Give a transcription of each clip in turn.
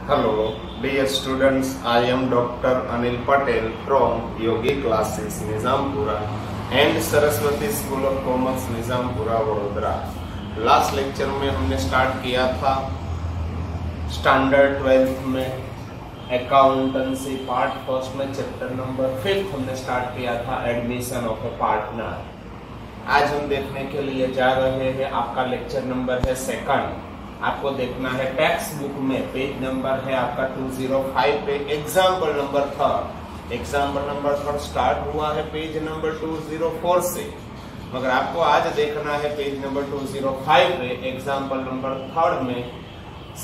Hello, dear students. I am Dr. Anil Patel from Yogi Classes, Nizampura and Saraswati School of Commerce, Nizampura, Vadodara. Last lecture में हमने start किया था standard 12th में accountancy part first में chapter number 5 हमने start किया था admission of A partner. आज हम देखने के लिए जा रहे हैं, आपका लेक्चर नंबर है सेकंड। आपको देखना है टेक्स्ट बुक में पेज नंबर है आपका 205 पे example number 3। Example number 3 start हुआ है पेज नंबर 204 से, मगर आपको आज देखना है पेज नंबर 205 पे एग्जाम्पल नंबर 3 में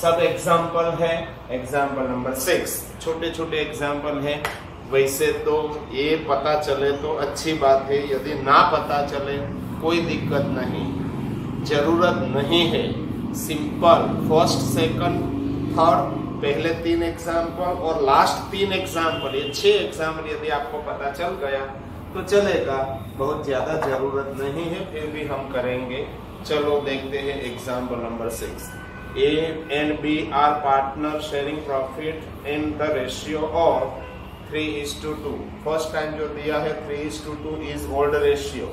सब एग्जाम्पल है। एग्जाम्पल नंबर 6 छोटे छोटे एग्जाम्पल है। वैसे तो ये पता चले तो अच्छी बात है, यदि ना पता चले कोई दिक्कत नहीं, जरूरत नहीं है। सिंपल फर्स्ट सेकंड थर्ड पहले 3 एग्जाम्पल और लास्ट 3 एग्जाम्पल, ये 6 एग्जाम्पल यदि आपको पता चल गया तो चलेगा, बहुत ज्यादा जरूरत नहीं है, फिर भी हम करेंगे। चलो देखते हैं example number 6। A and B are partner sharing profit in the ratio of 3:2। First time जो दिया है 3:2 is old ratio।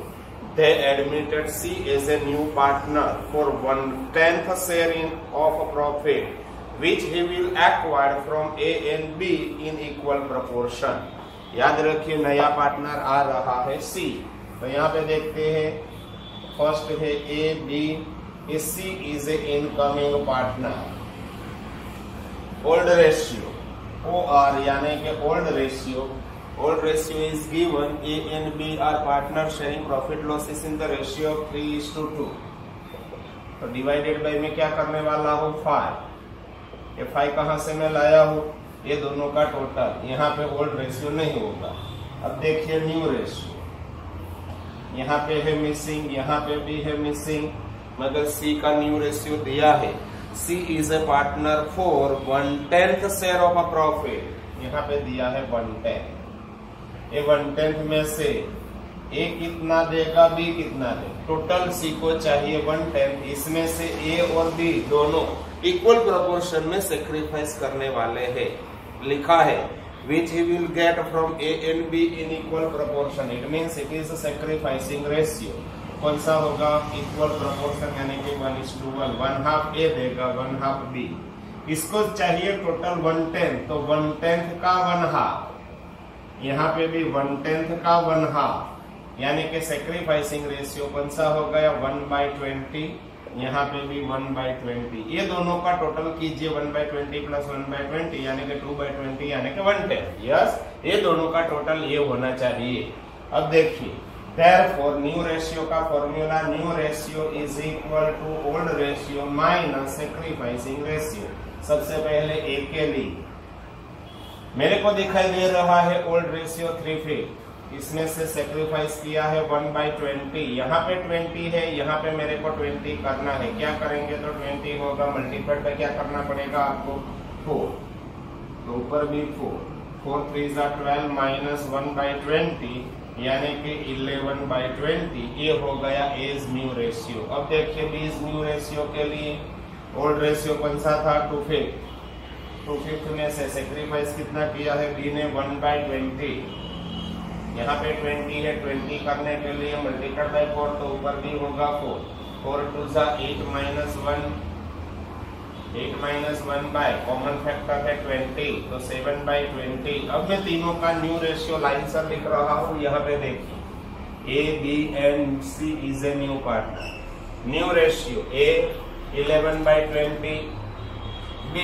They admitted C as a new partner for 1/10 share of a profit, which he will acquire from A and B in equal proportion। याद रखिए नया partner आ रहा है C। तो यहाँ पे देखते हैं फर्स्ट है A B, C is a incoming partner। Old ratio OR यानी कि old ratio is given। A and B are partners sharing profit losses in the ratio of 3:2। तो डिवाइडेड बाय में क्या करने वाला हूँ 5। ये 5 कहां से मैं लाया हूँ, ये दोनों का टोटल। यहाँ पे ओल्ड रेशियो नहीं होगा। अब देखिए न्यू रेशियो, यहाँ पे है मिसिंग, यहाँ पे भी है मिसिंग, मगर C का न्यू रेशियो दिया है। C is a partner for 1/10 share of a profit। यहाँ पे दिया है 1/10। ये 1/10 में से A कितना देगा, B कितना देगा, टोटल C को चाहिए 1/10। इसमें से A और B दोनों इक्वल प्रोपोर्शन में सेक्रीफाइस करने वाले हैं। लिखा है which he will get from A and B in equal proportion। It means it is a sacrificing ratio। कौन सा होगा, इक्वल प्रोपोर्शन यानी कि 1:1। 1/2 A देगा 1/2 B। इसको चाहिए टोटल 1/10, तो 1/10 का 1/2, यहाँ पे भी 1/10 का 1/2, यानी कि सेक्रीफाइसिंग रेशियो कौन सा हो गया 1/20। यहाँ पे भी 1/20। ये दोनों का टोटल कीजिए 1/20 प्लस 1/20 यानी कि 2/20 यानी कि 1/10। यस, ये दोनों का टोटल ये होना चाहिए। अब देखिए therefore न्यू रेशियो का formula, new ratio is equal to old ratio minus sacrificing ratio. सबसे पहले A के लिए मेरे को दिखाई दे रहा है ओल्ड रेशियो 3/5। इसमें से सेक्रीफाइस किया है 1/20। यहाँ पे 20 है, यहाँ पे मेरे को 20 करना है। क्या करेंगे तो 20 होगा, मल्टीप्लाई पे क्या करना पड़ेगा आपको 4, तो ऊपर भी 4 3 12 माइनस 1/20 यानी कि 11/20। ये हो गया एज न्यू रेशियो। अब देखिए बीज न्यू रेशियो के लिए ओल्ड रेशियो कौन सा था 2/5 में से सेक्रीफाइस कितना किया है B ने 1/20। यहाँ पे 20 है, 20 करने के लिए मल्टीप्लाई बाय 4, तो ऊपर भी होगा 4 2 8 माइनस 1 बाय कॉमन फैक्टर है 20, तो 7/20। अब मैं तीनों का न्यू रेशियो लाइन से लिख रहा हूँ। यहाँ पे देखिए A B and C is a new partner। New ratio A 11/20, B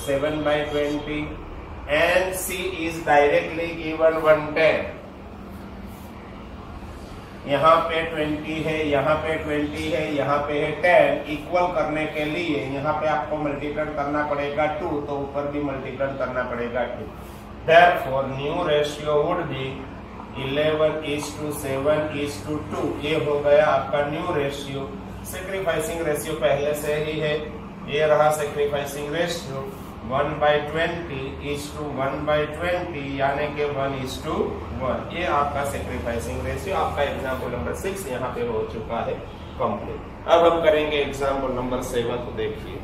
7/20 and C is directly given 1/10। यहाँ पे 20 है, यहाँ पे 20 है, यहाँ पे है 10। इक्वल करने के लिए यहाँ पे आपको मल्टीप्लाई करना पड़ेगा 2, तो ऊपर भी मल्टीप्लाई करना पड़ेगा 2। Therefore new ratio would be 11:7:2। ये हो गया आपका न्यू रेशियो। सेक्रीफाइसिंग रेशियो पहले से ही है, ये रहा सेक्रीफाइसिंग रेशियो 1/20:1/20 यानी कि 1:1। ये आपका सेक्रीफाइसिंग रेशियो, आपका एग्जाम्पल नंबर 6 यहाँ पे हो चुका है कंप्लीट। अब हम करेंगे एग्जाम्पल नंबर 7। तो देखिए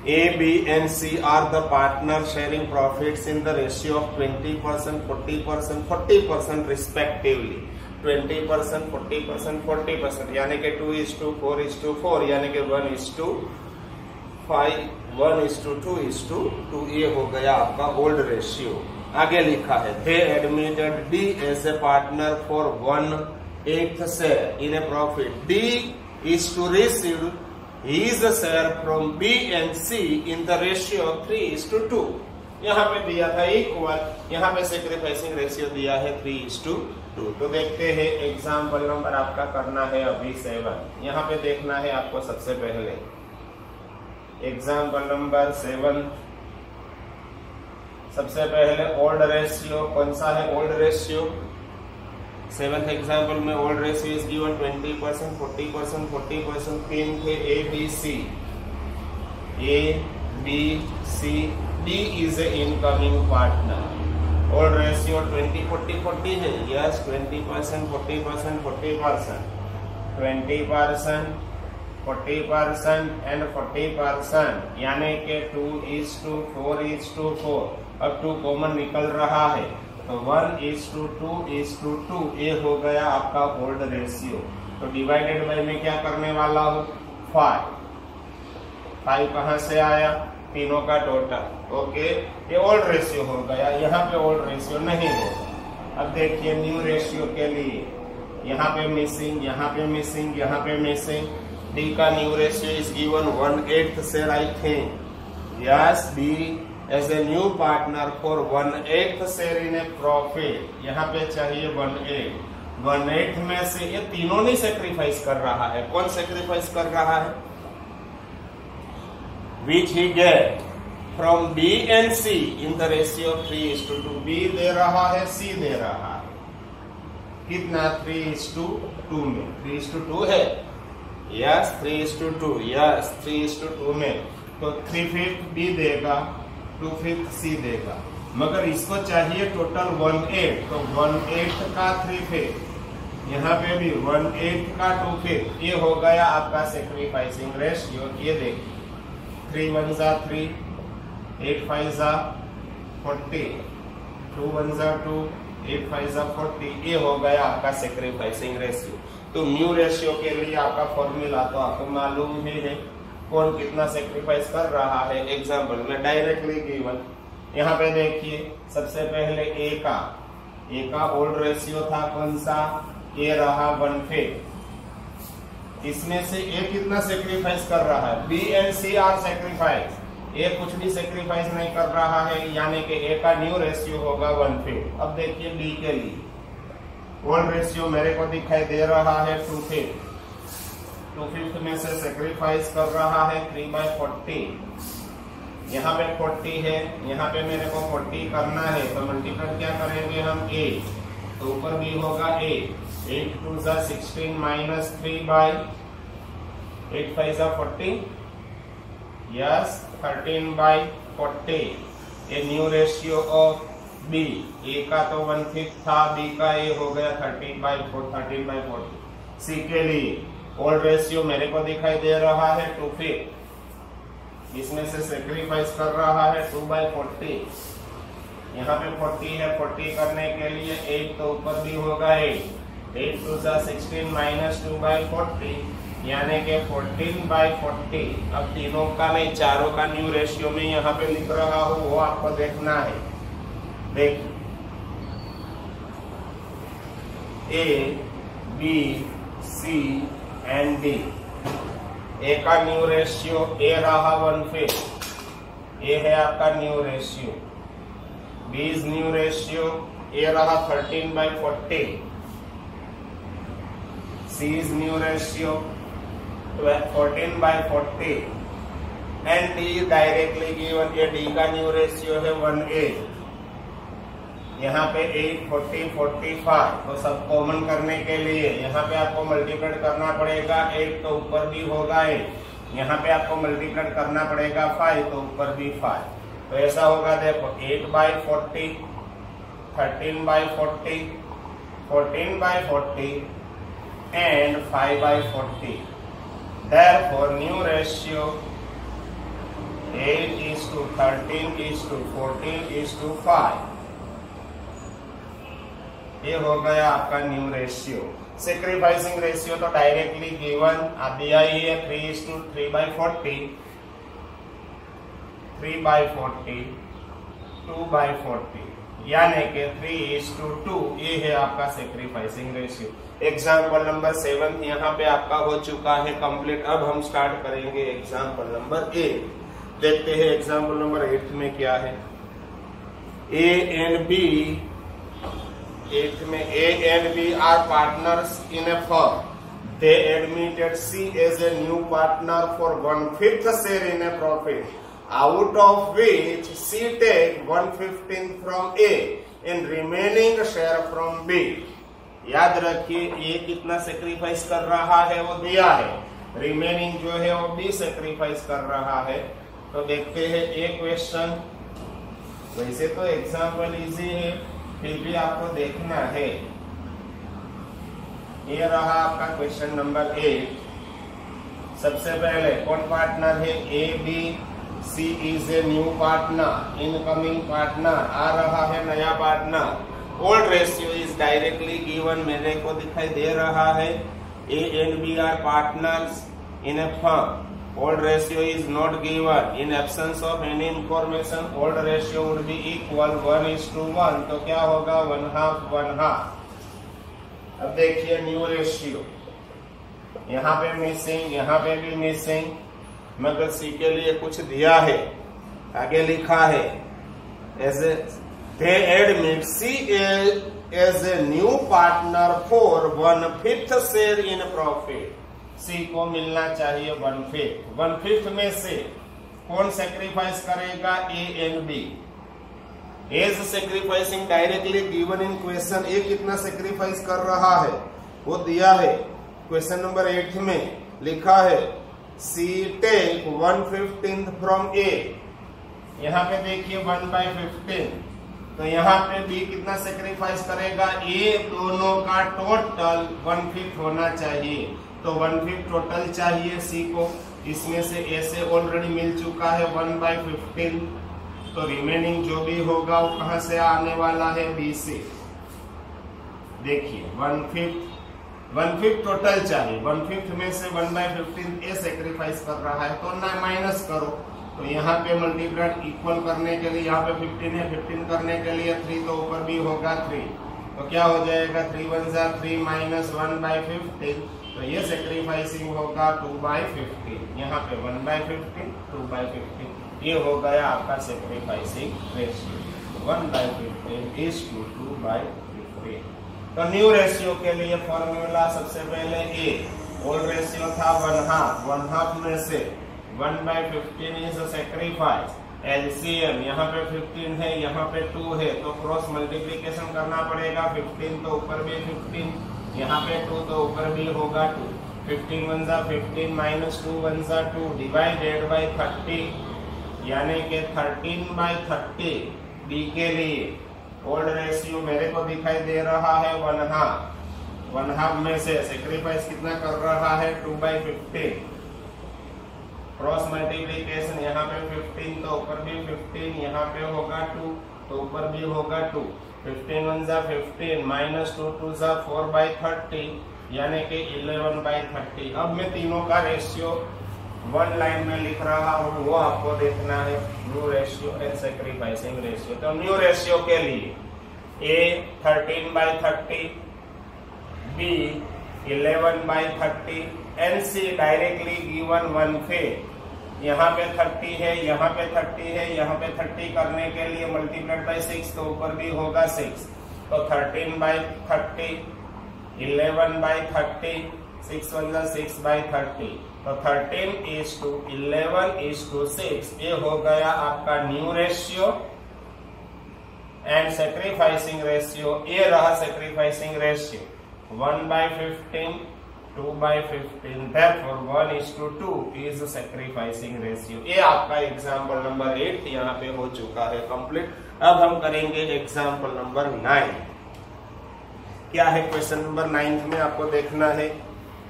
A, B and C are the partners sharing profits in the ratio of 20%, 40%, 40% respectively. 20%, 40%, 40% यानी कि 2:4:4 यानी कि 1:5, 1:2:2 ये हो गया आपका ओल्ड रेशियो। आगे लिखा है they admitted D as a partner for 1/8 share in a profit. D is to receive his share from B and C in the ratio of 3:2। यहाँ पे दिया था इक्वल, यहाँ पे सेक्रीफाइसिंग रेशियो दिया है 3:2। तो देखते हैं एग्जाम्पल नंबर आपका करना है अभी 7। यहाँ पे देखना है आपको सबसे पहले एग्जाम्पल नंबर 7। सबसे पहले ओल्ड रेशियो कौन सा है? ओल्ड रेशियो 7th एग्जाम्पल में ओल्ड रेशियो इज गिवन 20%, 40%, 40%। तीन थे A, B, C। A, B, C, D is a incoming partner। Old ratio 20, 40, 40 है। यस 20%, 40%, 40%, 20%, 40% एंड 40% यानी कि 2:4:4। अब 2 कॉमन निकल रहा है तो 1:2:2 ये हो गया आपका ओल्ड रेशियो। तो डिवाइडेड बाय में क्या करने वाला हूँ 5 कहां से आया? तीनों का टोटल। ओके ये ओल्ड रेशियो हो गया। यहाँ पे ओल्ड रेशियो नहीं होगा। अब देखिए न्यू रेशियो के लिए यहाँ पे मिसिंग, यहाँ पे मिसिंग, यहाँ पे मिसिंग। डी का new ratio is given 1/8 share I think. Yes D as a new partner for 1/8 share in a profit. यहाँ पे चाहिए 1/8 में से ये तीनों नहीं सेक्रीफाइस कर रहा है। कौन सेक्रीफाइस कर रहा है? Which he get from B and C in the ratio of 3:2। B दे रहा है, C दे रहा है। कितना? 3:2 में। 3:2 है। यस 3:2। यस 3:2 में तो 3/5 B देगा, 2/5 C देगा। मगर इसको चाहिए टोटल 1/8। तो 1/8 का 3/5, यहाँ पे भी 1/8 का 2/5। ये हो गया आपका सेक्रीफाइसिंग रेशियो। ये देखिए 3 1 3, 8 5 40, 2 1 2, 8 5 40। ये हो गया आपका सेक्रीफाइसिंग रेशियो। तो न्यू रेशियो के लिए आपका फॉर्मूला तो आपको मालूम ही है, कौन कितना सेक्रीफाइस कर रहा है। एग्जाम्पल में डायरेक्टली गिवन। यहाँ पे देखिए सबसे पहले ए का ओल्ड रेशियो था कौन सा? ए रहा 1/5। इसमें से ए कितना सेक्रीफाइस कर रहा है? B and C are sacrifice. A कुछ भी सेक्रीफाइस नहीं कर रहा है यानी कि ए का न्यू रेशियो होगा 1/5। अब देखिए बी के लिए ओल्ड रेशियो मेरे को दिखाई दे रहा है 2/5। 2/5 में से सेक्रीफाइस कर रहा है 3/40। यहाँ पे 40 है, यहाँ पे मेरे को 40 करना है तो मल्टीप्लाई क्या करेंगे हम? 8 तो ऊपर भी होगा 8। 8 2 16 माइनस 3/8 5 40। यस 13/40। ये न्यू रेशियो ऑफ बी। ए का तो 1/5 था, बी का ये हो गया 13/40। सी के लिए ओल्ड रेशियो मेरे को दिखाई दे रहा है 2/5। इसमें से सेक्रीफाइस कर रहा है 2/40। यहाँ पे 40 है, 40 करने के लिए 8 तो ऊपर भी होगा 8। 8 2 16 माइनस 2/40 यानी कि 14/40। अब तीनों का नहीं, चारों का न्यू रेशियो में यहाँ पे लिख रहा हूँ, वो आपको देखना है। देख A, B, C and D। A का न्यू रेशियो ए रहा 1/5। ए है आपका new ratio. B is new ratio ए रहा 13/40। C is new ratio 14/40 and D directly given। ये D का न्यू रेशियो है 1/8। यहाँ पे 8 40 45 तो सब कॉमन करने के लिए यहाँ पे आपको मल्टीप्लाई करना पड़ेगा। 8 तो ऊपर भी होगा 8। यहाँ पे आपको मल्टीप्लाई करना पड़ेगा 5 तो ऊपर भी 5। तो ऐसा होगा देखो 8/40, 13/40, 14/40 and 5/40। Therefore new ratio 8:13:14:5। ये हो गया आपका न्यू रेशियो। सेक्रीफाइसिंग रेशियो तो डायरेक्टली गिवन आप दिया ही है 3:3/40, 3/40, 2/40, यानी कि 3:2। ये है आपका सेक्रीफाइसिंग रेशियो। एग्जाम्पल नंबर 7 यहाँ पे आपका हो चुका है कंप्लीट। अब हम स्टार्ट करेंगे एग्जाम्पल नंबर 8। देखते हैं एग्जाम्पल नंबर 8 में क्या है। A and B are partners in a firm. They admitted C as a new partner for 1/5 share in a profit, out of which C take 1/15 from A and remaining share from B. याद रखिए ये कितना sacrifice कर रहा है वो दिया है, रिमेनिंग जो है वो B सेक्रीफाइस कर रहा है। तो देखते हैं एक क्वेश्चन। वैसे तो एग्जाम्पल इजी है, फिर भी आपको देखना है। ये रहा आपका क्वेश्चन नंबर 8। सबसे पहले कौन पार्टनर है? A B C is a new partner, incoming partner आ रहा है नया पार्टनर। Old ratio is directly given, मेरे को दिखाई दे रहा है। A and B are partners in a firm. Old ratio is not given. In absence of any information, old ratio would be equal 1:1. तो क्या होगा? 1/2. अब देखिए न्यू रेशियो, यहाँ पे मिसिंग, यहाँ पे भी मिसिंग, मगर सी के लिए कुछ दिया है। आगे लिखा है they admit C as a new partner for 1/5 share in profit. सी को मिलना चाहिए 1/5। 1/5 में से कौन सेक्रीफाइस करेगा? A and B. As sacrificing directly given in question. A कितना सेक्रीफाइस कर रहा है वो दिया है क्वेश्चन नंबर 8 में। लिखा है सी टेक 1/15 फ्रॉम ए। यहाँ पे देखिए 1/15, तो यहाँ पे बी कितना सेक्रीफाइस करेगा? ए दोनों का टोटल 1/5 होना चाहिए, तो 1/5 टोटल चाहिए सी को। इसमें से ए से ऑलरेडी मिल चुका है 1/15, तो रिमेनिंग जो भी होगा वो कहां से आने वाला है? बी से। देखिए 1/5 टोटल चाहिए, 1/5 में से 1/15 ए सेक्रीफाइस कर रहा है, तो ना माइनस करो। तो यहाँ पे मल्टीप्लाई इक्वल करने के लिए यहाँ पे 15 है, 15 करने के लिए 3, तो ऊपर भी होगा 3, तो क्या हो जाएगा? 3 × 1 = 3 - 1/15, तो ये सेक्रीफाइसिंग होगा 2/15। यहाँ पे 1/15, 2/15, ये हो गया आपका सेक्रीफाइसिंग रेशियो। 1/15 = 2/15। तो न्यू रेशियो के लिए फॉर्मूला सबसे पहले ए, ओल्ड रेशियो था 1/2 में से 1/15 इज सेक्रीफाइस। एलसीएम यहाँ पे 15 है, यहाँ पे 2 है, तो क्रॉस मल्टीप्लीकेशन करना पड़ेगा। 15 तो ऊपर भी 15, यहाँ पे 2 तो ऊपर भी होगा 2। 15 × 1 = 15 - 2 × 1 = 2 डिवाइडेड बाय 30, यानी कि 13/30। बी के लिए ओल्ड रेशियो मेरे को दिखाई दे रहा है 1/2 में से सेक्रीफाइस कितना कर रहा है? 2/15। क्रॉस मल्टीप्लीकेशन यहाँ पे 15 तो ऊपर भी 15, यहाँ पे होगा 2 तो ऊपर भी होगा 2। 15 × 1 = 15 - 2 × 2 = 4/30, यानी कि 11/30। अब मैं तीनों का रेशियो 1 लाइन में लिख रहा हूँ, वो आपको देखना है। New ratio and sacrificing ratio. तो न्यू रेशियो के लिए A 13/30, B 11/30, and C directly given 1/5। यहाँ पे 30 है, यहाँ पे 30 है, यहाँ पे 30 करने के लिए मल्टीप्लाइड बाय 6, तो ऊपर भी होगा 6, तो 13/30, 11/30, 6 × 1 = 6/30, तो 13:11:6। ये हो गया आपका new ratio and sacrificing ratio. ये रहा sacrificing ratio 1/15, 2/15, therefore 1:2 is sacrificing ratio। ये आपका एग्जाम्पल नंबर 8 यहाँ पे हो चुका है कंप्लीट। अब हम करेंगे एग्जाम्पल नंबर 9। क्या है क्वेश्चन नंबर 9 में आपको देखना है।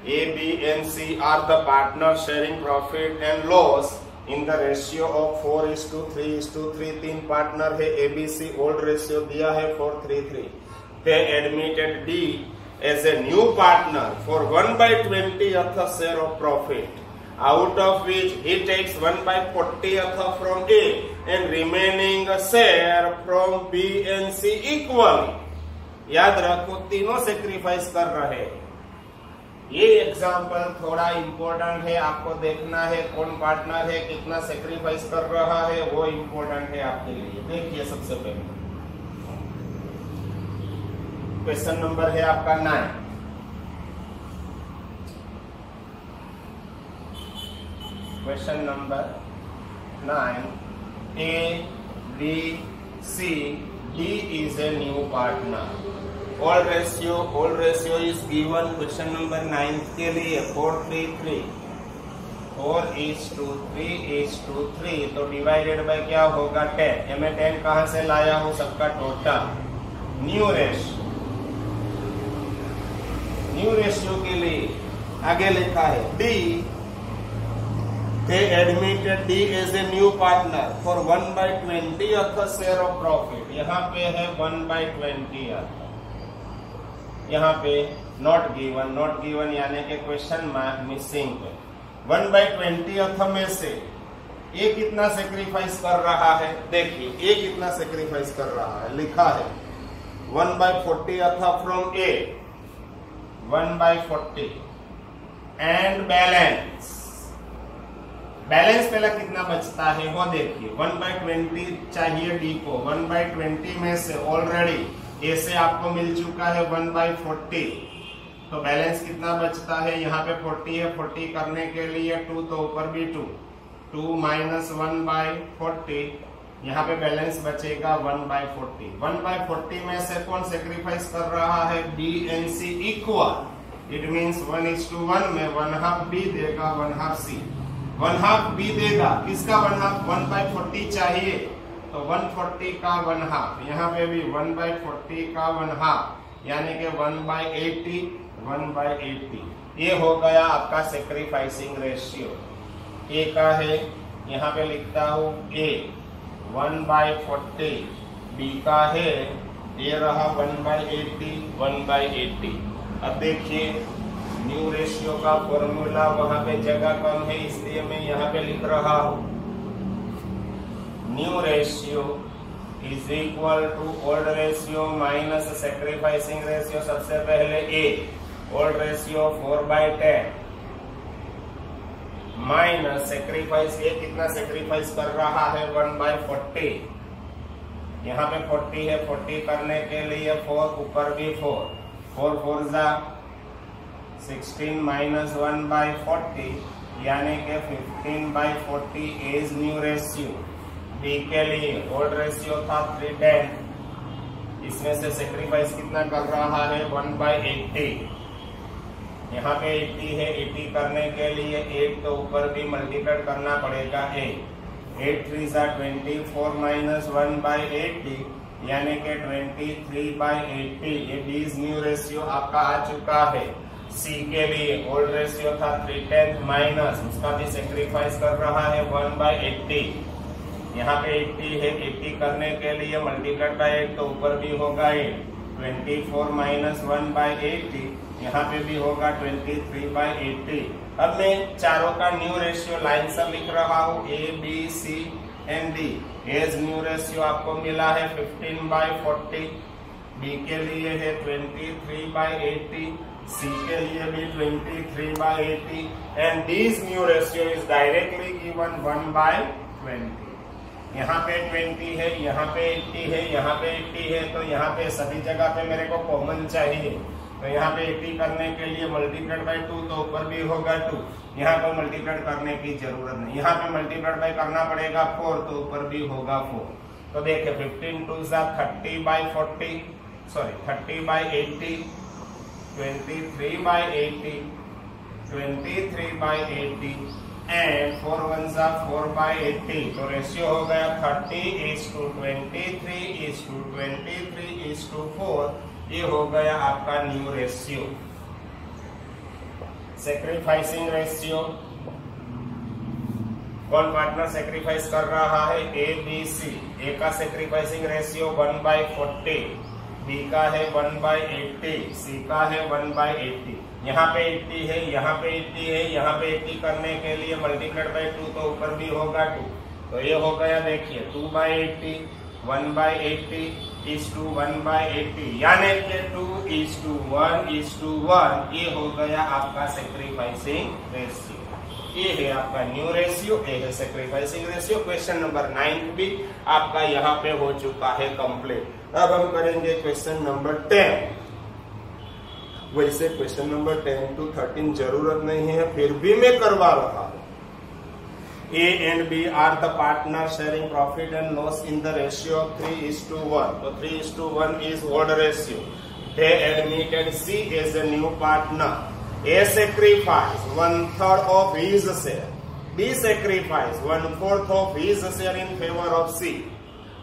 A, B and C are the partners sharing profit and loss in the ratio of 4:3:3, 3 partner है ABC, ओल्ड रेशियो दिया है 4:3:3. They admitted D as a new partner for 1/20th share of profit, out of which he takes 1/40th from A and remaining share from B and C equally. याद रखो तीनों sacrifice कर रहे हैं. ये example थोड़ा इम्पोर्टेंट है, आपको देखना है कौन पार्टनर है, कितना सेक्रीफाइस कर रहा है, वो इम्पोर्टेंट है आपके लिए. देखिए सबसे पहले क्वेश्चन नंबर है आपका 9. Question number 9. A, B, C, D is a new partner. Old ratio is given. Question number 9 के लिए 4:3:3, 4:3:3, तो डिवाइडेड बाय क्या होगा 10. ये मैं 10 कहां से लाया हूं, सबका टोटल. न्यू रेशियो के लिए आगे लिखा है D. They admitted D as a new partner for 1/20th share of profit. यहाँ पे है 1/20th. यहाँ पे नॉट गिवन यानी कि क्वेश्चन मार्क मिसिंग पे. 1/20th में से ए कितना सेक्रीफाइस कर रहा है, देखिए ए कितना सेक्रीफाइस कर रहा है. लिखा है 1/40th from A, 1/40 and balance पहले कितना बचता है वो देखिए. 1/20 चाहिए डी को. 1/20 में से ऑलरेडी ए से आपको मिल चुका है 1/40, तो बैलेंस कितना बचता है. यहाँ पे 40 है, 40 करने के लिए 2, तो ऊपर भी 2 माइनस 1/40, यहाँ पे बैलेंस बचेगा 1/40. 1/40 में से कौन सेक्रीफाइस कर रहा है, B and C equal. It means 1:1 में 1/2 बी देगा, 1/2 सी. 1/2 बी देगा, किसका 1/2, 1/40 चाहिए, तो 140 का 1/2. यहाँ पे भी 1/40 का 1/2 यानी कि 1/80. ये हो गया आपका सेक्रीफाइसिंग रेशियो. ए का है, यहाँ पे लिखता हूँ ए 1/40, बी का है ये रहा 1/80. अब देखिए न्यू रेशियो का फॉर्मूला, वहां पे जगह कम है इसलिए मैं यहाँ पे लिख रहा हूं. New ratio is equal to old ratio minus sacrificing ratio. सबसे पहले A, old ratio 4/10 minus sacrifice, ये कितना सेक्रीफाइस कर रहा है 1/40. यहाँ पे 40 है, 40 करने के लिए 4, ऊपर भी 4, 4 4 16 माइनस 1/40 यानी कि 15/40 इज न्यू रेशियो. बी के लिए ओल्ड रेशियो था 3:10, इसमें से सेक्रीफाइस कितना कर रहा है 1/80. यहाँ पे 80 है, 80 करने के लिए 8, तो ऊपर भी मल्टीप्लाई करना पड़ेगा 8. 8 3 24 माइनस 1/80 यानी कि 23/80. ये बी इज न्यू रेशियो आपका आ चुका है. सी के लिए ओल्ड रेशियो था 3/10 माइनस, उसका भी सेक्रीफाइस कर रहा है 1/80. यहाँ पे 80 है, 80 करने के लिए मल्टीप्लाइड बाय 8, तो ऊपर भी होगा 8. 24 माइनस 1/80 यहाँ पे भी होगा 23/80. अब मैं चारों का न्यू रेशियो लाइन से लिख रहा हूँ, A B C and D. As new ratio आपको मिला है 15/40, बी के लिए है 23/80, सी के लिए भी 23/80 and this new ratio is directly given 1/20. यहाँ पे 20 है, यहाँ पे 80 है, यहाँ पे 80 है, तो यहाँ पे सभी जगह पे मेरे को कॉमन चाहिए. तो यहाँ पे 80 करने के लिए मल्टीप्लाइड बाय 2, तो ऊपर भी होगा 2. यहाँ पर मल्टीप्लाइड करने की जरूरत नहीं, यहाँ पे मल्टीप्लाइड बाय करना पड़ेगा 4, तो ऊपर भी होगा 4. तो देखिए 15 2 30/40, सॉरी 30/80, 23/80, 23/80 एंड 4 1 4/80. तो रेशियो हो गया 30:23:23:4. ये हो गया आपका न्यू रेशियो. सेक्रीफाइसिंग रेशियो कौन पार्टनर सेक्रीफाइस कर रहा है? ए बी सी। ए का सेक्रीफाइसिंग रेशियो 1/40, बी का है 1/80, सी का है 1/80। यहाँ पे 80 है, यहाँ पे 80 है, यहाँ पे 80 करने के लिए मल्टीप्लाइड बाय 2 तो ऊपर भी होगा 2, तो ये हो गया देखिए 2/80, 1/80 is to 1/80, यानी कि 2:1:1। ये हो गया आपका सेक्रीफाइसिंग रेशियो। ये है आपका न्यू रेशियो, ये है सेक्रीफाइसिंग रेशियो। क्वेश्चन नंबर 9 भी आपका यहाँ पे हो चुका है कंप्लीट। अब हम करेंगे क्वेश्चन नंबर 10। वैसे क्वेश्चन नंबर 10 to 13 जरूरत नहीं है, फिर भी मैं करवा रहा हूं। A and B are the partners sharing profit and loss in the ratio of 3:1. So 3:1 is old ratio. They admitted C as a new partner. A sacrificed 1/3 of his share. B sacrificed 1/4 of his share in favor of C.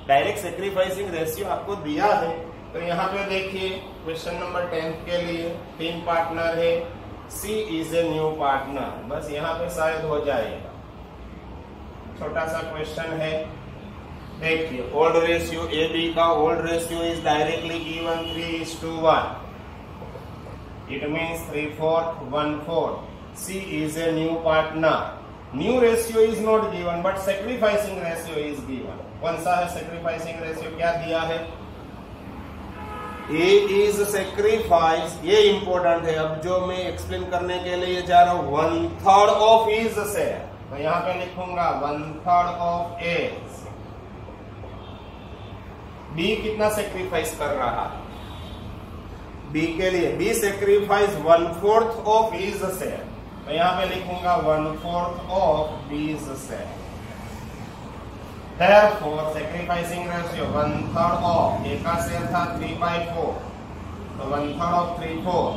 Direct sacrificing ratio आपको दिया है, तो यहाँ पे देखिए question number 10 के लिए 3 partner है, C is a new partner, बस यहाँ पे शायद हो जाएगा। छोटा सा क्वेश्चन है, देखिए ओल्ड रेशियो ए बी का old ratio is directly given 3:1, it means 3/4, 1/4। C is a new partner, new ratio is not given but sacrificing ratio is given. कौन सा है सेक्रीफाइसिंग रेशियो? क्या दिया है? ए इज सेक्रीफाइस, ये important है। अब जो मैं एक्सप्लेन करने के लिए जा रहा हूं 1/3 ऑफ हिज शेयर, तो यहाँ पे लिखूंगा 1/3 ऑफ ए। बी कितना सेक्रीफाइस कर रहा है? बी के लिए B sacrifice 1/4 of his share, तो यहाँ पे लिखूंगा 1/4 of B's share. Therefore, sacrificing ratio 1/3 of, A का शेयर था 3/4, तो 1/3 ऑफ 3/4,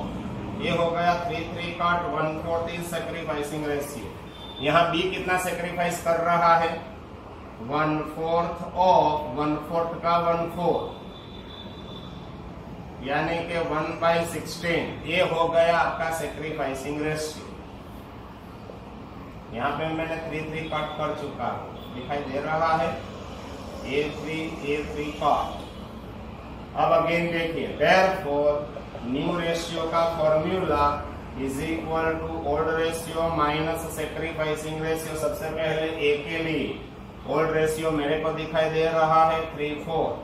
ये हो गया 3 काट 1/4 इज सेक्रीफाइसिंग रेशियो। यहाँ बी कितना सेक्रीफाइस कर रहा है? 1/4 ऑफ 1/4 का 1/4, यानी कि 1/16, ये हो गया आपका सेक्रीफाइसिंग रेशियो। यहाँ पे मैंने 3 काट कर चुका हूं, दिखाई दे रहा है A3 काट। अब अगेन देखिए, देयरफॉर न्यू रेशियो का formula is equal to old ratio minus sacrificing ratio. सबसे पहले ए के लिए ओल्ड रेशियो मेरे को दिखाई दे रहा है 3/4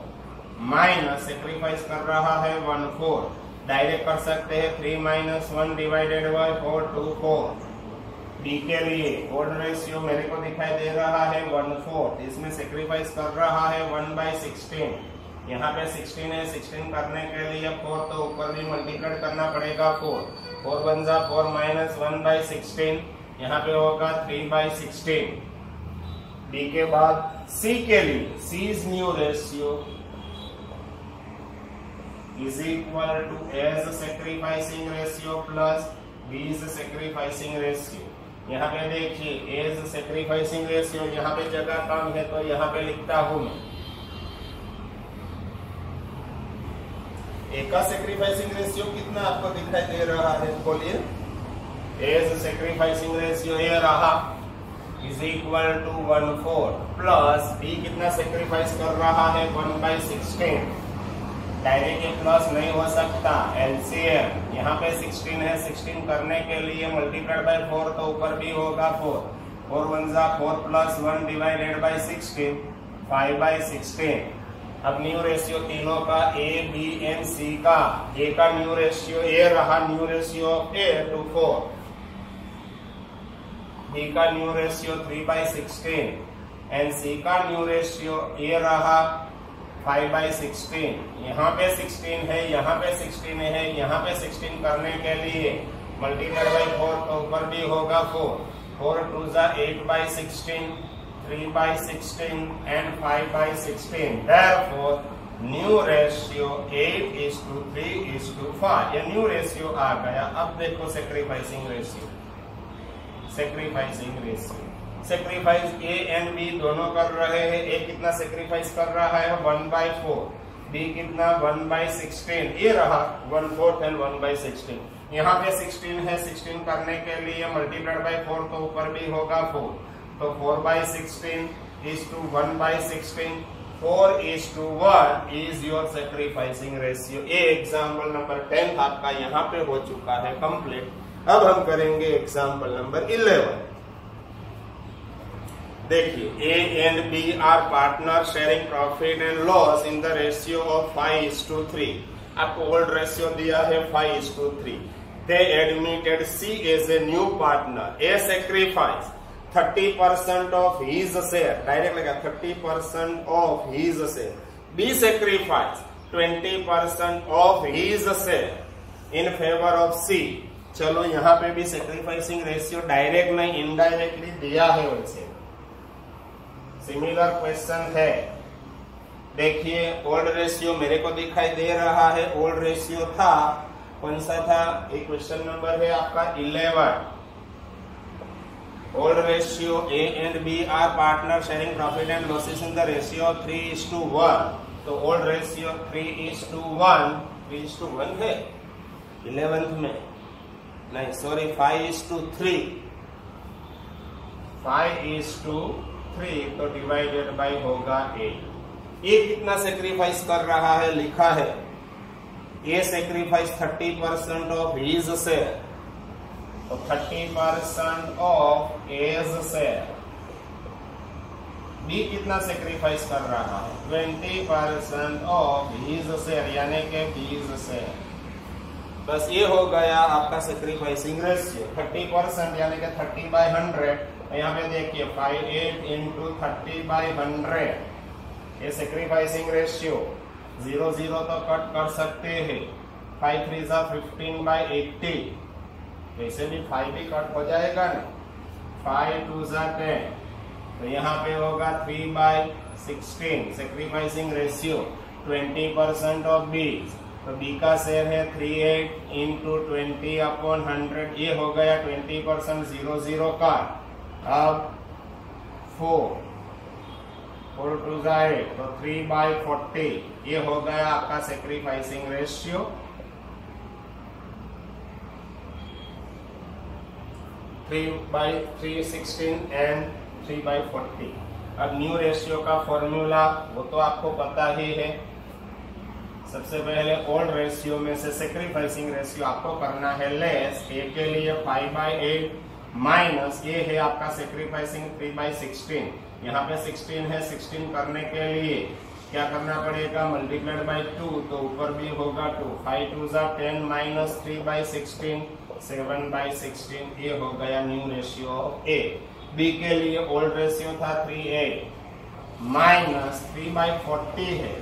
माइनस सेक्रीफाइस कर रहा है 1/4। डायरेक्ट कर सकते हैं 3 - 1 डिवाइडेड बाय 4 2 4। डी के लिए ओल्ड रेशियो मेरे को दिखाई दे रहा है 1/4, इसमें सेक्रीफाइस कर रहा है 1/16। यहाँ पे 16 है, 16 करने के लिए 4 तो ऊपर भी मल्टीप्लाई करना पड़ेगा 4 1 जा 4 - 1/16, यहाँ पे होगा 3/16। डी के बाद सी के लिए C's new ratio is equal to A's sacrificing ratio plus B's sacrificing ratio. यहाँ पे देखिए एज सेक्रीफाइसिंग रेशियो, यहाँ पे जगह कम है तो यहाँ पे लिखता हूं मैं। ए का सेक्रीफाइसिंग रेशियो कितना आपको दिखाई दे रहा है? बोलिए। एज सेक्रीफाइसिंग रेशियो ये रहा is equal to 1/4 plus B कितना सेक्रीफाइस कर रहा है 1/16। डायरेक्ट ये प्लस नहीं हो सकता, एलसीएम यहाँ पे 16 है, 16 करने के लिए मल्टीप्लाइड बाय 4 तो ऊपर भी होगा 4 1 जा 4 + 1 डिवाइडेड बाय 16 5/16। अब न्यू रेशियो तीनों का ए बी एंड सी का, ए का न्यू रेशियो ए रहा new ratio of A 2/4, B का न्यू रेशियो 3/16 एंड सी का न्यू रेशियो ए रहा 5/16। यहाँ पे 16 है, यहाँ पे 16 है, यहाँ पे 16 करने के लिए मल्टीप्लाइड बाय 4 तो ऊपर भी होगा 4 2 जा 8/16, 3/16 एंड 5/16। Therefore, न्यू रेशियो 8:3:5, ये न्यू रेशियो आ गया। अब देखो sacrificing ratio, sacrificing ratio sacrifice A and B दोनों कर रहे हैं। ए कितना सेक्रीफाइस कर रहा है 1/4, बी कितना 1/16, ये रहा 1/4 एंड 1/16। यहाँ पे 16 है, 16 करने के लिए मल्टीप्लाइड बाय 4 तो ऊपर भी होगा 4 तो 4/16 is to 1/16, 4:1 is your sacrificing ratio। ये एग्जाम्पल नंबर 10 आपका यहाँ पे हो चुका है कंप्लीट। अब हम करेंगे एग्जाम्पल नंबर 11। देखिए, A and B are partner sharing profit and loss in the ratio of 5:3। आपको ओल्ड रेशियो दिया है 5:3। They admitted C as a new partner. A sacrifice 30% of his share, direct लगा 30% of his share. B sacrifice 20% of his share in favour of C. चलो यहाँ पे भी sacrificing ratio direct नहीं indirectly दिया है वैसे। सिमिलर क्वेश्चन है। देखिए, ओल्ड रेशियो मेरे को दिखाई दे रहा है। ओल्ड रेशियो था, कौन सा था? एक क्वेश्चन नंबर है आपका 11। Old ratio A and B are partner sharing profit and losses in the ratio 3:1। तो ओल्ड रेशियो 3:1, 3:1 है 11th में, नहीं सॉरी 5:3, 5:3, तो डिवाइडेड बाय होगा 8। ये कितना सेक्रीफाइस कर रहा है लिखा है। ये सेक्रीफाइस 30% ऑफ हिज शेयर, तो 30% ऑफ एज शेयर। बी कितना सेक्रीफाइस कर रहा है? 20% ऑफ हिज शेयर, यानी कि बीज शेयर। बस ये हो गया आपका सेक्रीफाइसिंग रेशियो। 30% यानी कि 30/100। यहाँ पे देखिए 58 into 30/100, ये सेक्रीफाइसिंग रेशियो। 0 तो कट कर सकते हैं। 5 3 15/80, वैसे भी 5 भी कट हो जाएगा ना। 5 2 10, तो यहाँ पे होगा 3/16 सेक्रीफाइसिंग रेशियो। 20% ऑफ बी, तो बी का शेयर है 38 into 20/100, ये हो गया 20%। 0 का। अब 4 2 8, तो 3/40, ये हो गया आपका सेक्रीफाइसिंग रेशियो। 3/316 एंड 3/40। अब न्यू रेशियो का फॉर्मूला वो तो आपको पता ही है। सबसे पहले ओल्ड रेशियो में से सेक्रीफाइसिंग रेशियो आपको करना है लेस। ए के लिए 5/8 माइनस ये है आपका सेक्रीफाइसिंग 3/16। यहाँ पे 16 है, 16 करने के लिए क्या करना पड़ेगा? मल्टीप्लाइड बाय 2, तो ऊपर भी होगा 2। 5 2 10 माइनस 3/16, 7/16। ये हो गया new ratio of A. B के लिए ओल्ड रेशियो था 3/8 माइनस 3/40 है।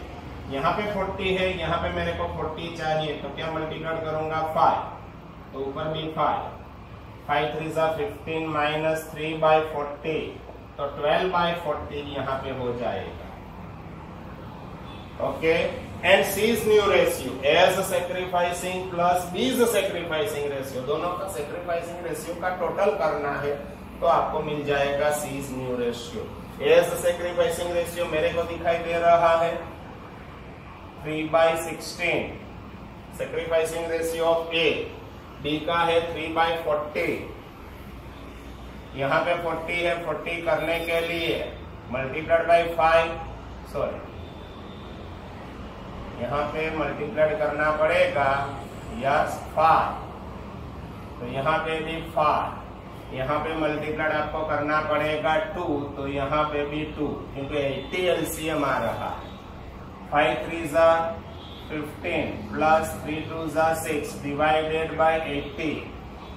यहाँ पे 40 है, यहाँ पे मेरे को 40 चाहिए, तो क्या मल्टीप्लाइड करूंगा? 5, तो ऊपर भी 5। 5 3 15 माइनस 3/40, तो 12/40 यहाँ पे हो जाएगा। Okay, and C's new ratio A's sacrificing plus B's sacrificing ratio, दोनों का सेक्रीफाइसिंग रेशियो का टोटल करना है, तो आपको मिल जाएगा C's new ratio. A's sacrificing ratio मेरे को दिखाई दे रहा है 3/16 sacrificing ratio of A. B का है 3/40, यहाँ पे 40 है। 40 करने के लिए मल्टीप्लाइड बाय 5, सॉरी यहाँ पे मल्टीप्लाइड करना पड़ेगा यस 5, तो यहाँ पे भी 5। यहाँ पे मल्टीप्लाइड आपको करना पड़ेगा 2, तो यहाँ पे भी 2, क्योंकि 80 एलसीएम आ रहा है। 5 3 15 प्लस 3 2 6 डिवाइडेड बाय 80,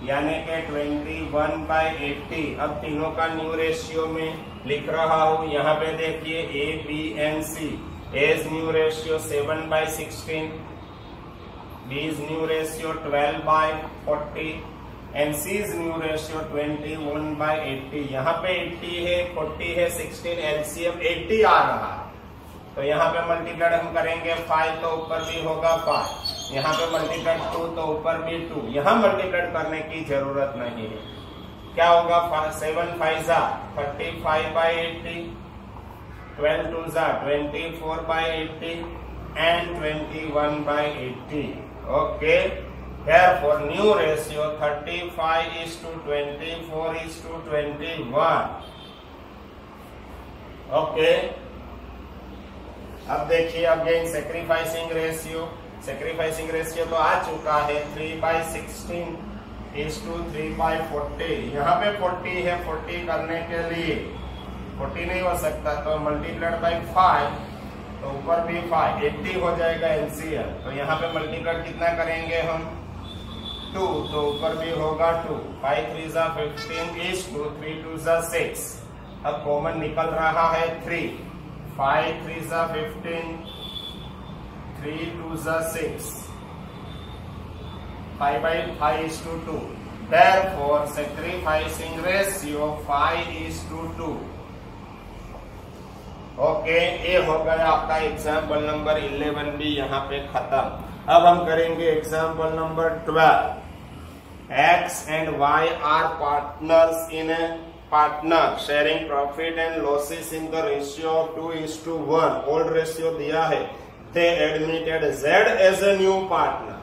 यानी कि 21/80। अब तीनों का न्यू रेशियो में लिख रहा हूँ। यहाँ पे देखिए A B and C. A's new ratio 7/16, B's new ratio 12/40 and C's new ratio 21/80। यहाँ पे 80 है, 40 है, 16 एलसीएम 80 आ रहा है, तो यहाँ पे मल्टीप्लाइड हम करेंगे 5, तो ऊपर भी होगा 5। यहाँ पे मल्टीप्लाइड 2, तो ऊपर भी 2। यहाँ मल्टीप्लाइड करने की जरूरत नहीं है। क्या होगा? 7 5 35/80, 12 2 24/80 and 21/80। Okay, therefore new ratio 35:24:21 okay, अब देखिए अगेन सेक्रीफाइसिंग रेशियो तो आ चुका है 3/16 is to 3/40। यहाँ पे 40 है, 40 करने के लिए 40 नहीं हो सकता तो मल्टीप्लाइड बाई 5, तो ऊपर भी 5 80 हो जाएगा एलसीएम। तो यहाँ पे मल्टीप्लाइड कितना करेंगे हम 2, तो ऊपर भी होगा 2। 5 3 जा 15 is to 3 2 जा 6। अब कॉमन निकल रहा है 3। 5 3 जा 15, 3 2 जा 6, 5/5 is to 2। Therefore sacrificing ratio 5 is to 2। Okay, ये हो गया आपका एग्जाम्पल नंबर 11 भी यहाँ पे खत्म। अब हम करेंगे example number 12। X and Y are partners in a partner sharing profit and losses in the ratio of 2:1। Old ratio दिया है। They admitted Z as a new partner।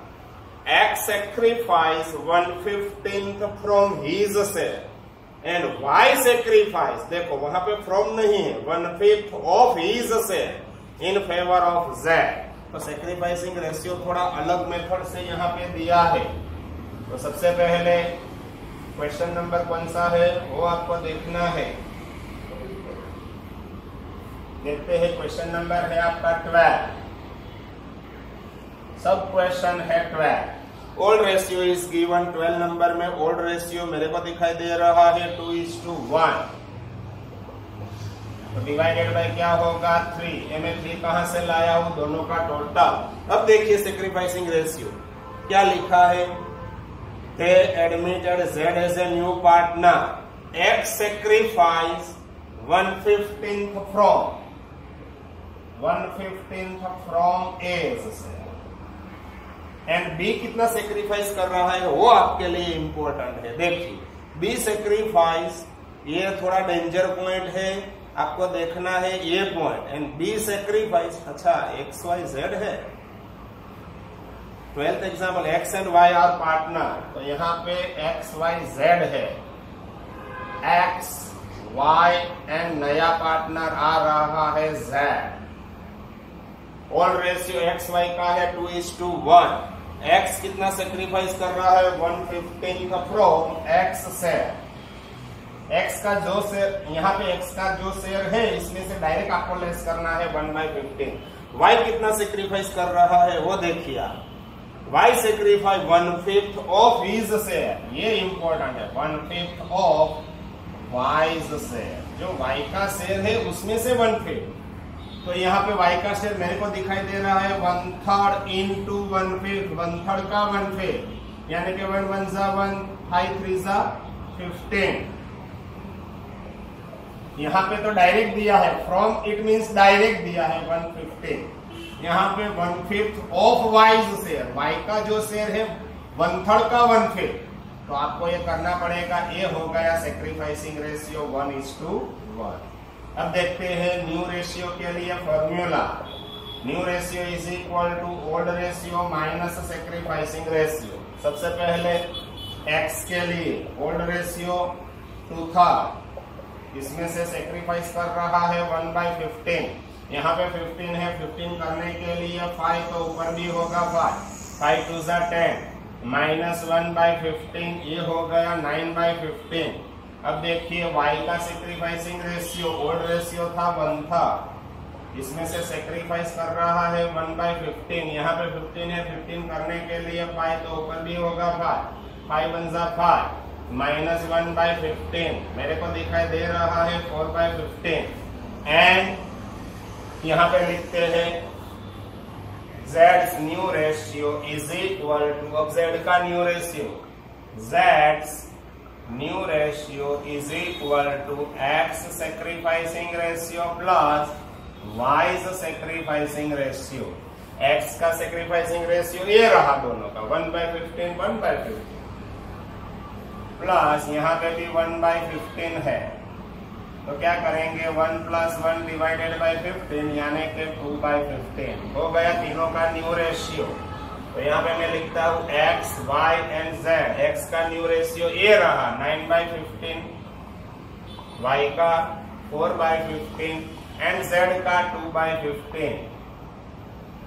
X sacrificed 1/15 from his share and Y sacrifice, देखो वहां पे from नहीं है, 1/5 of his share in favor of Z। तो sacrificing ratio थोड़ा अलग मेथड से यहाँ पे दिया है। तो सबसे पहले क्वेश्चन नंबर कौन सा है वो आपको देखना है। देखते हैं, क्वेश्चन नंबर है आपका 12। सब क्वेश्चन है 12। Old ratio is given. 12 number में ओल्ड रेशियो मेरे को दिखाई दे रहा है 2:1। तो डिवाइडेड बाय क्या होगा 3। ये मैं 3 कहां से लाया हूं, दोनों का टोटल। अब देखिए सेक्रीफाइसिंग रेशियो क्या लिखा है। They admitted Z as a new partner। X sacrifice 1/15 from A's से, एंड बी कितना सेक्रीफाइस कर रहा है वो आपके लिए इंपॉर्टेंट है। देखिए बी सेक्रीफाइस, ये थोड़ा डेंजर पॉइंट है, आपको देखना है ये पॉइंट। एंड बी सेक्रीफाइस, अच्छा XYZ है। 12th example, X and Y are partner. तो यहाँ पे XYZ है, X Y एंड नया पार्टनर आ रहा है Z। ओल्ड रेशियो XY का है 2:1। X कितना सेक्रीफाइस कर रहा है 1/15 फ्रॉम X से। X का जो शेयर, यहाँ पे X का जो शेयर है इसमें से डायरेक्ट आपको लेस करना है 1/15। Y कितना सेक्रीफाइस कर रहा है वो देखिए आप। Y sacrifice 1/5 of his share, ये इंपॉर्टेंट है। 1/5 ऑफ Y's शेयर, जो Y का शेयर है उसमें से 1/5। तो यहाँ पे Y का शेयर मेरे को दिखाई दे रहा है 1/3 into 1/5, 1/3 का 1/5, यानी कि 1 1 जा 1, 5 3 जा 15। यहाँ पे तो डायरेक्ट दिया है, फ्रॉम इट मींस डायरेक्ट दिया है 1/15। यहाँ पे 1/5 ऑफ Y's शेयर, Y का जो शेयर है 1/3 का 1/5। तो आपको ये करना पड़ेगा, ये हो गया सेक्रीफाइसिंग रेशियो 1:1। अब देखते हैं न्यू रेशियो के लिए formula. New ratio is equal to old ratio minus sacrificing ratio. सबसे पहले X के लिए ओल्ड रेशियो 2 था, इसमें से सेक्रीफाइस कर रहा है 1/15। यहाँ पे 15 है, 15 करने के लिए 5, तो ऊपर भी होगा 5। 5 2 जा 10 माइनस 1/15, ये हो गया 9/15। अब देखिए Y का सेक्रीफाइसिंग रेशियो, ओल्ड रेशियो था 1 था, इसमें से सेक्रीफाइस कर रहा है 1/15। यहाँ पे 15 है, 15 करने के लिए 5, तो ऊपर भी होगा 5। 5 1 जा 5 माइनस 1/15, मेरे को दिखाई दे रहा है 4/15। एंड यहाँ पे लिखते हैं Z's new ratio is equal to, अब Z का new ratio, Z's new ratio is equal to X sacrificing ratio plus Y's sacrificing ratio. X का सेक्रीफाइसिंग रेशियो ये रहा दोनों का 1/15 1/15, प्लस यहाँ पे भी 1/15 है। तो क्या करेंगे 1 + 1 डिवाइडेड बाई 15, यानी कि 2/15 हो गया तीनों का न्यू रेशियो। तो यहाँ पे मैं लिखता हूँ X Y and Z। X का न्यू रेशियो ये रहा 9/15, Y का 4/15 एंड Z का 2/15,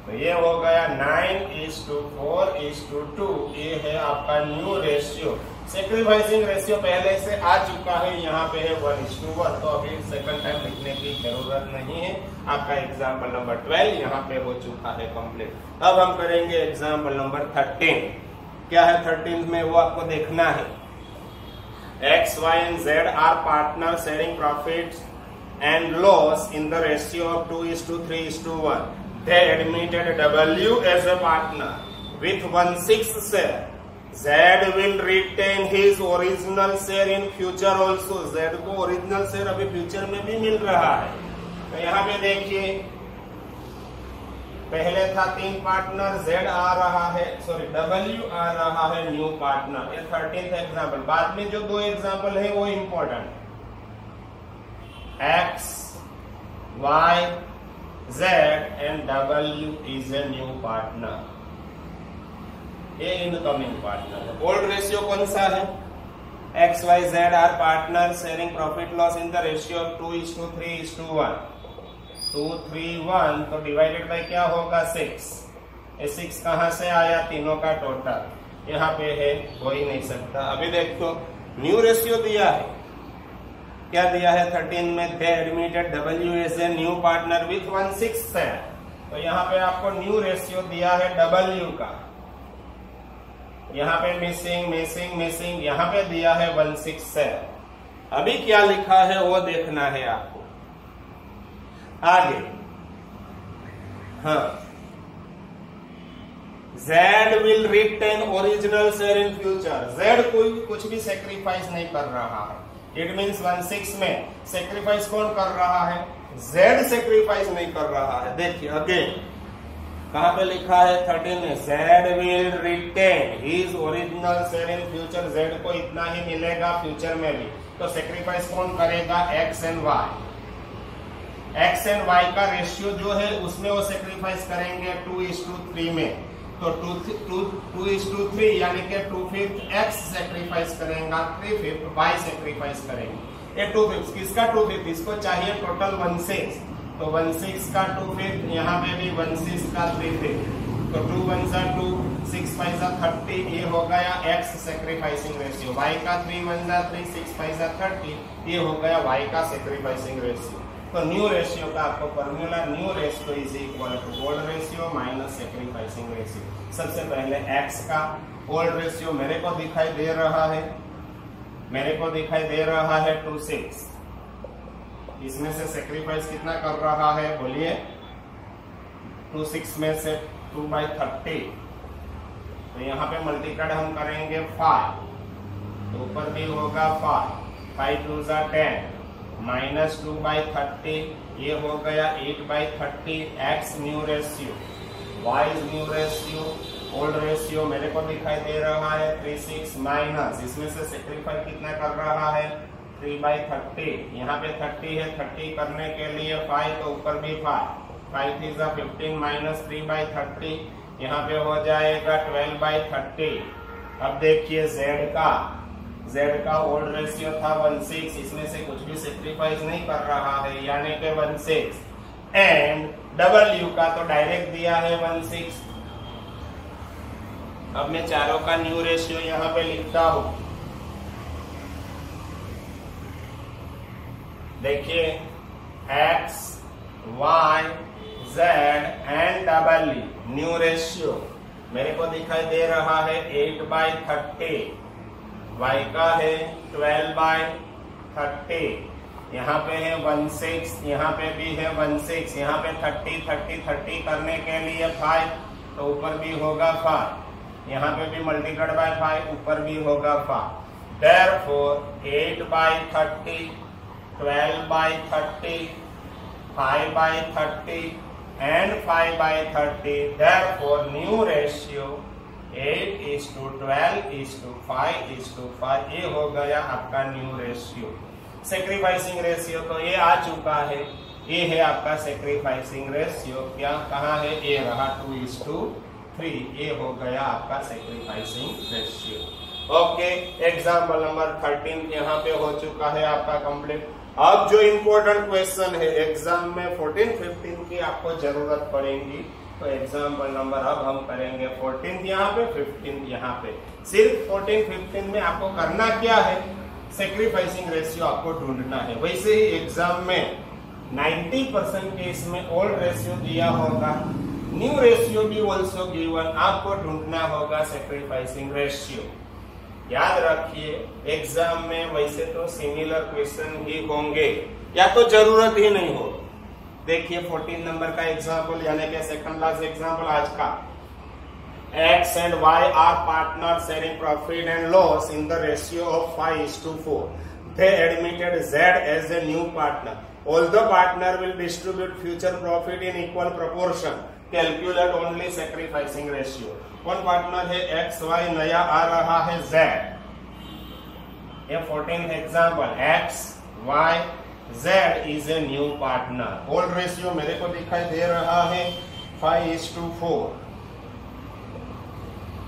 तो ये हो गया 9:4:2। ये है आपका न्यू रेशियो। सेक्रीफाइसिंग रेशियो पहले से आ चुका है, यहाँ पे है 1:1, तो अभी सेकंड टाइम लिखने की जरूरत नहीं है। आपका एग्जाम्पल नंबर 12 यहाँ पे हो चुका है कंप्लीट। अब हम करेंगे एग्जाम्पल नंबर 13। क्या है 13 में, वो आपको देखना है। X, Y and Z are partners sharing profits and loss in the ratio of 2:3:1. They admitted W as a partner with 1/6 share. Z will retain his original share in future also. Z को original share अभी future में भी मिल रहा है। तो यहाँ पे देखिए, पहले था 3 पार्टनर, Z आ रहा है, सॉरी W आ रहा है न्यू पार्टनर। ये 13th एग्जाम्पल। बाद में जो 2 एग्जाम्पल है वो important, X, Y, Z and W is a new partner। ये इनकमिंग पार्टनर है। ओल्ड रेशियो कौन सा है? X, Y, Z are partners sharing profit loss in the ratio of 2:3:1। 2, 3, 1 तो डिवाइडेड बाय क्या होगा 6। ये 6 कहां से आया? तीनों का टोटल यहाँ पे है, हो ही नहीं सकता। अभी देखो न्यू रेशियो दिया है, क्या दिया है 13 में? They admitted W as a new partner with 1/6 share. तो यहाँ पे आपको न्यू रेशियो दिया है W का, यहाँ पे मिसिंग, यहाँ पे दिया है 1/6 शेयर। अभी क्या लिखा है वो देखना है आपको आगे। हाँ, Z will retain original share in future। Z कोई कुछ भी सेक्रीफाइस नहीं कर रहा है। इट मीन्स 1/6 में सेक्रीफाइस कौन कर रहा है? Z सेक्रीफाइस नहीं कर रहा है। देखिए अगेन कहां पे लिखा है 13 में, Z will retain his original share in future। Z को इतना ही मिलेगा फ्यूचर में भी, तो सेक्रीफाइस कौन करेगा? X and Y। X and Y का रेशियो जो है उसमें वो सेक्रीफाइस करेंगे 2:3 में, तो 2:3 यानी कि 2/5 X सेक्रीफाइस करेगा, 3/5 Y सेक्रीफाइस करेंगे। ये 2/5 किसका 2/5? इसको चाहिए टोटल 1/6, तो 1/6 का 2/5, यहाँ पे भी 1/6 का 3/5, तो 2 1 2, 6 5 30। ये हो गया X सेक्रीफाइसिंग रेशियो। Y का 3 1 3, 6 5 30, ये हो गया Y का सेक्रीफाइसिंग रेशियो। तो न्यू रेशियो का आपको formula, new ratio is equal to old ratio minus sacrificing ratio. सबसे पहले X का ओल्ड रेशियो मेरे को दिखाई दे रहा है, 2/6। इसमें से सेक्रीफाइस कितना कर रहा है बोलिए? 2/6 में से 2/30, तो यहाँ पे मल्टीप्लाइड हम करेंगे 5, तो ऊपर भी होगा 5, 5 2 10 माइनस 2/30, ये हो गया 8/30। X new ratio, Y new ratio, old ratio मेरे को दिखाई दे रहा है 3/6 माइनस, इसमें से सेक्रीफाइस कितना कर रहा है? 3/30। यहाँ पे 30 है, 30 करने के लिए 5, तो ऊपर भी 5, 5 3 15 माइनस 3/30, यहाँ पे हो जाएगा 12/30। अब देखिए Z का ओल्ड रेशियो था 1/6, इसमें से कुछ भी सेक्रीफाइस नहीं कर रहा है, यानी कि 1/6। एंड W का तो डायरेक्ट दिया है 1/6। अब मैं चारों का न्यू रेशियो यहाँ पे लिखता हूं। देखिए X, Y, Z and W new ratio मेरे को दिखाई दे रहा है 8/30, Y का है 12/30, यहाँ पे है 1/6, यहाँ पे भी है 1/6, यहाँ पे 30 करने के लिए 5, तो ऊपर भी होगा 5, यहाँ पे भी मल्टीप्लाइड बाय 5, ऊपर भी होगा 5। Therefore 8/30, 12/30, 5/30 and 5/30, therefore new ratio 8:12:5:5, ये हो गया आपका न्यू रेशियो। सेक्रीफाइसिंग रेशियो तो ये आ चुका है, ये है आपका सेक्रीफाइसिंग रेशियो। क्या कहाँ है? ये रहा 2:3, ये हो गया आपका sacrificing ratio. Okay, example number 13 यहाँ पे हो चुका है आपका कंप्लीट। अब जो इम्पोर्टेंट क्वेश्चन है एग्जाम में 14-15 की आपको जरूरत पड़ेगी, तो एग्जाम्पल नंबर अब हम करेंगे 14 यहाँ पे, 15 यहाँ पे। सिर्फ 14-15 में आपको करना क्या है, सेक्रीफाइसिंग रेशियो आपको ढूंढना है। वैसे ही एग्जाम में 90% केस में ओल्ड रेशियो दिया होगा, न्यू रेशियो भी ऑल्सो गिवन, आपको ढूंढना होगा सेक्रीफाइसिंग रेशियो। याद रखिए एग्जाम में वैसे तो सिमिलर क्वेश्चन ही होंगे या तो जरूरत ही नहीं हो। देखिए 14 नंबर का एग्जाम्पल यानी कि सेकंड लास्ट एग्जाम्पल आज का। X and Y are partners sharing profit and loss in the ratio of 5:4. They admitted Z as a new partner. All the partner will distribute future profit in equal proportion. Calculate only sacrificing ratio. कौन partner है, X Y, नया आ रहा है Z। ये 14th example, X Y Z is a new partner. Old ratio मेरे को दिखाई दे रहा है 5:4,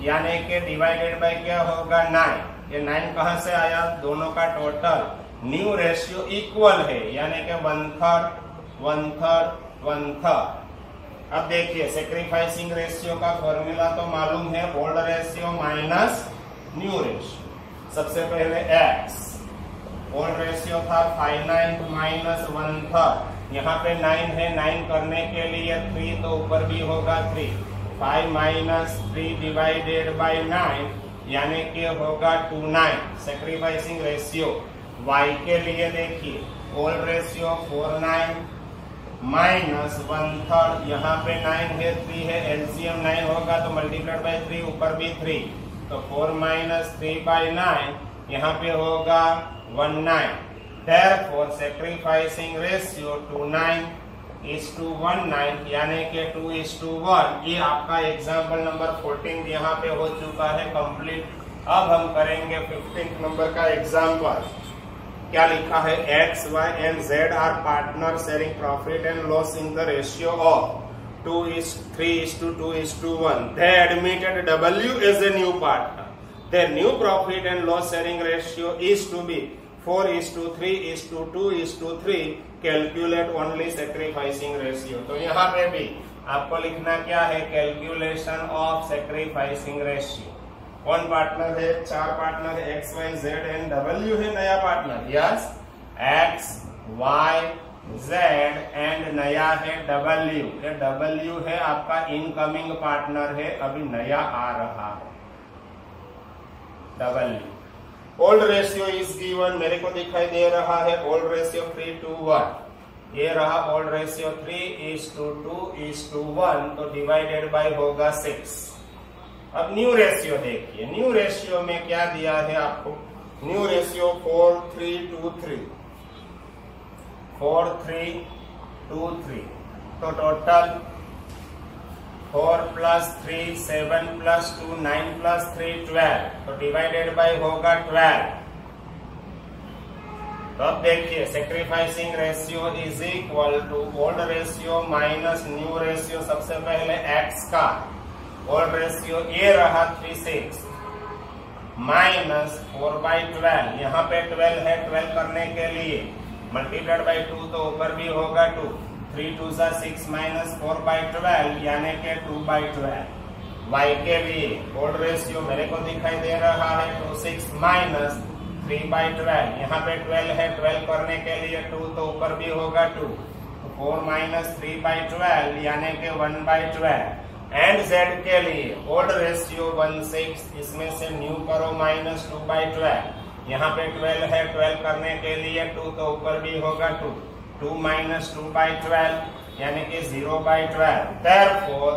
यानी कि डिवाइडेड बाय क्या होगा 9। ये 9 कहां से आया, दोनों का टोटल। न्यू रेशियो इक्वल है यानी कि 1/3 1/3 1/3। अब देखिए सेक्रीफाइसिंग रेशियो का फॉर्मूला तो मालूम है, old ratio minus new ratio. सबसे पहले X ओल्ड रेशियो था 5/9 माइनस 1/3, यहाँ पे 9 है, 9 करने के लिए 3 तो ऊपर भी होगा 3, 5 माइनस 3 डिवाइडेड बाय 9 यानी कि होगा 2/9। सेक्रीफाइसिंग रेशियो Y के लिए देखिए ओल्ड रेशियो 4/9 माइनस 1/3, यहाँ पे 9 है 3 है, एलसीएम 9 होगा तो मल्टीप्लाइड बाय 3, ऊपर भी 3, तो 4 माइनस 3/9 यहाँ पे होगा 1/9। Therefore sacrificing ratio 2:9:1/9 यानी कि 2:1। ये आपका एग्जाम्पल नंबर 14 यहाँ पे हो चुका है कंप्लीट। अब हम करेंगे 15 नंबर का एग्जाम्पल। क्या लिखा है, X, Y and Z are partners sharing profit and loss in the ratio of 3:2:1. They admitted W as a new partner. Their new profit and loss sharing ratio is to be 4:3:2:3. Calculate only sacrificing ratio. तो यहाँ पे भी आपको लिखना क्या है, calculation of sacrificing ratio. कौन partner है, 4 पार्टनर है, X, Y, Z and W है नया partner. Yes, X, Y, Z and नया है W। ये W है आपका इनकमिंग पार्टनर है, अभी नया आ रहा है W। Old ratio is given, मेरे को दिखाई दे रहा है ओल्ड रेशियो 3:1। ये रहा ओल्ड रेशियो 3:2:1, तो डिवाइडेड बाय होगा 6। अब न्यू रेशियो देखिए, न्यू रेशियो में क्या दिया है आपको, न्यू रेशियो 4:3:2:3, 4:3:2:3, तो टोटल 4 + 3 7 + 2 9 + 3 12, तो डिवाइडेड बाय होगा 12। तो अब देखिए sacrificing ratio is equal to old ratio minus new ratio. सबसे पहले X का ओल्ड रेशियो ये रहा 3:6 माइनस 4/12, यहाँ पे 12 है, 12 करने के लिए मल्टीप्लाइड बाय 2 तो ऊपर भी होगा 2, 3 2 6 माइनस 4/12 यानी कि 2/12। Y के लिए ओल्ड रेशियो मेरे को दिखाई दे रहा है 2:6 माइनस 3/12, यहाँ पे 12 है, 12 करने के लिए 2 तो ऊपर भी होगा 2, 4 माइनस 3/12 यानी कि 1/12। एंड Z के लिए ओल्ड रेशियो 1:6, इसमें से न्यू करो माइनस 2/12, यहाँ पे 12 है, 12 करने के लिए 2 तो ऊपर भी होगा 2, 2 माइनस 2/12 यानी कि 0/12। Therefore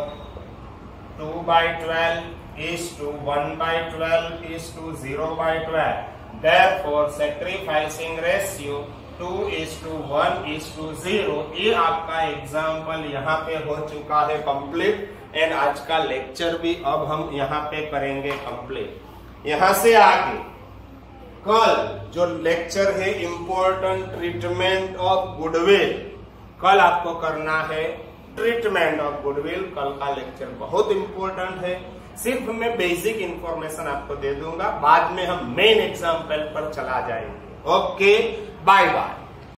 2/12 is to 1/12 is to 0/12. Therefore sacrificing ratio 2:1:0। ये आपका एग्जाम्पल यहाँ पे हो चुका है कंप्लीट, एंड आज का लेक्चर भी अब हम यहाँ पे करेंगे कंप्लीट। यहाँ से आगे कल जो लेक्चर है इम्पोर्टेंट ट्रीटमेंट ऑफ गुडविल, कल आपको करना है ट्रीटमेंट ऑफ गुडविल। कल का लेक्चर बहुत इंपॉर्टेंट है, सिर्फ मैं बेसिक इंफॉर्मेशन आपको दे दूंगा, बाद में हम मेन एग्जाम्पल पर चला जाएंगे। Okay, bye bye.